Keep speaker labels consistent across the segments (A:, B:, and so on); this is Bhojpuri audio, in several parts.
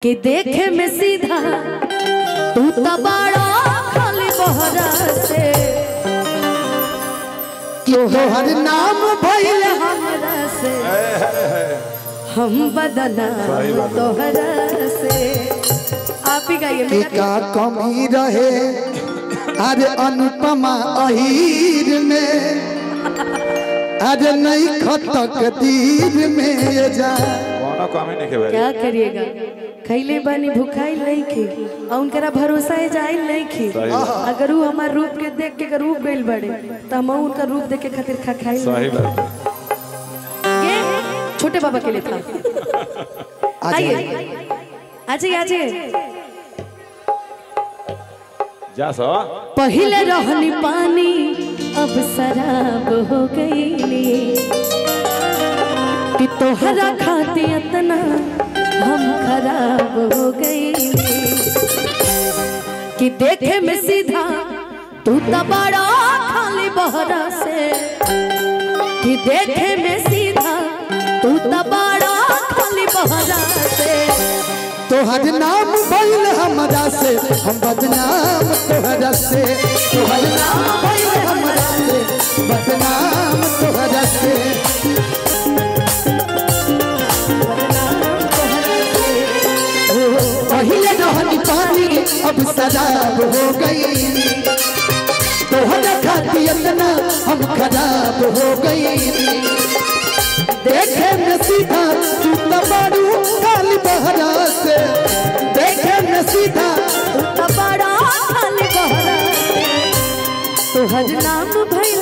A: कि देखे में सीधा तू तो बड़ा खाली बहरा से
B: तोहर नाम भइल
A: हमरा से हम बदनाम तोहरा से। आप ही गाइए
B: कि का कमी रहे अरे अनुपमा अहीर में अरे नहीं खतक तीर में ये जा
A: क्या करिएगा खैले बानी भूखाई नहीं खी और उनकरा भरोसा है जाइल नहीं खी। अगर वो हमारे रूप के देख के रूप गइल बड़े तो हम उनका रूप देख के खातिर खा खाई ये छोटे बाबा के लिए था। आइए आजे आजे
C: जा सो
A: पहले रहनी पानी अब शराब हो गई कि तोहरा खाती इतना हम खराब हो गई कि देखे में सीधा तू तो बड़ा खाली बहरा से कि देखे में सीधा तू तो बड़ा खाली बहरा से।
B: तोहर नाम भइल हमरा से हम बदनाम तोहरा से तोहर नाम भइल हमरा से बदनाम तोहरा से। पहले रहनी पानी अब शराब हो गई तोहरा खाती इतना हम खराब हो गई देखे में सीधा तू तो बड़ू खाली बहरा से देखे में सीधा
A: तू तो बड़ा खाली बहरा से। तोहर नाम भइल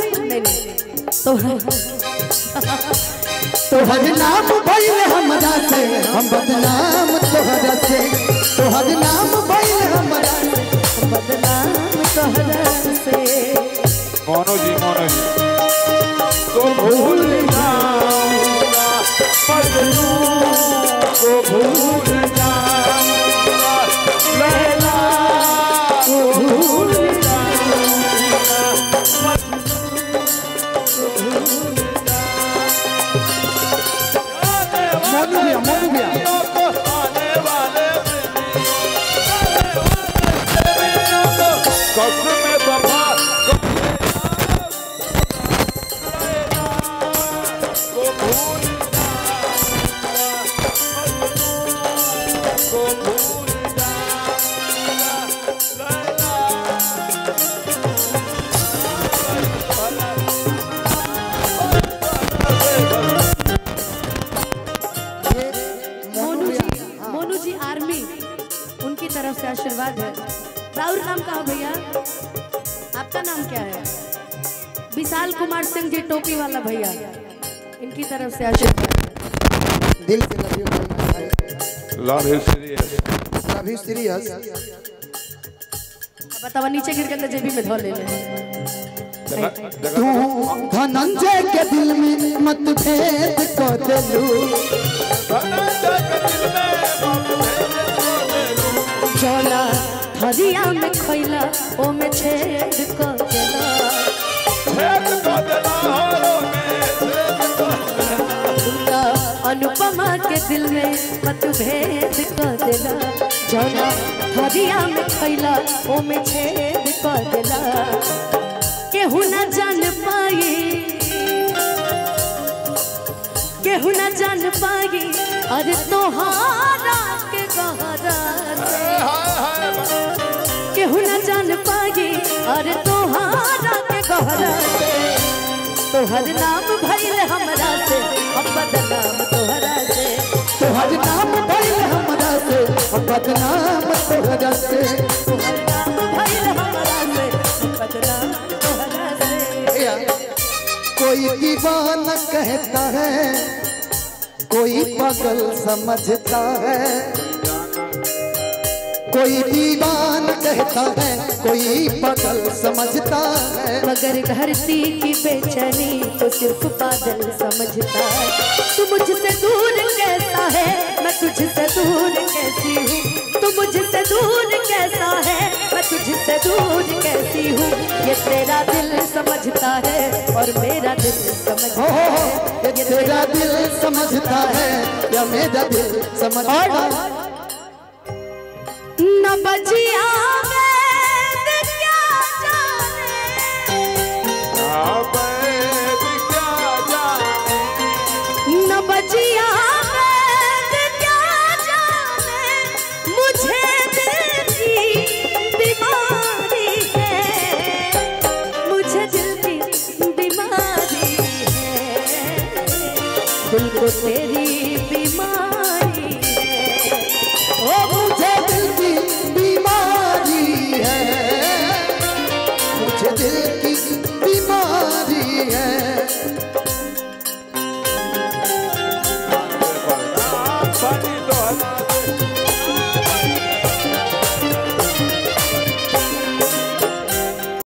B: तोहर नाम भइल हमरा से हम बदनाम तोहरा से तोहर नाम भइल हमरा से
A: हम बदनाम तोहरा से।
C: मोनो जी तो भूल जाऊंगा मजनू को भूल जाऊंगा लैला को भूल जाऊंगा
B: मोनू भैया
C: आने वाले कब्र में बफा
A: मोनू जी आर्मी उनकी तरफ से आशीर्वाद है। राहुल नाम का भैया आपका नाम क्या है? विशाल कुमार सिंह जी टोपी वाला भैया इनकी तरफ से आशीर्वाद
B: दिल से
C: लव यू सीरियस
B: अभी सीरियस
A: बतावा नीचे गिर के जेबी में धो ले
B: तू धनंजय के दिल में मतभेद को देलू
A: चला हरिया में खैला ओ में छेद को देला अनुपमा के दिल में मतभेद को देला चला हरिया में खैला ओ में छेद को देला केहू न जान पाई केहू न जान पाई अरे तोहारा के गहरा से केहू न जान पाई अरे तोहारा के गहरा से। तोहर नाम भइल हमरा से हम बदनाम तोहरा से
B: तोहर नाम भइल हमरा से हम बदनाम तोहरा से
A: तोहर नाम भइल हमरा से हम बदनाम तोहरा से।
B: कोई दीवाना कहता है कोई पागल समझता है कोई दीवाना कहता है कोई पागल समझता है
A: मगर धरती की बेचैनी तो सिर्फ बादल समझता है। तू मुझसे दूर कैसा है मैं तुझसे दूर कैसी हूँ तू मुझसे दूर कैसा है मैं तुझसे दूर कैसी हूँ ये तेरा दिल समझता है और मेरा दिल समझता है
B: ये तेरा दिल समझता है या मेरा दिल समझता है।
A: बजिया वैद क्या जाने, न बजिया वैद क्या जाने, मुझे दिल की बीमारी है, मुझे दिल की बीमारी है, दिल को तेरी बीमारी है।
B: ओ मुझे दिल की बीमारी है, मुझे दिल की बीमारी है।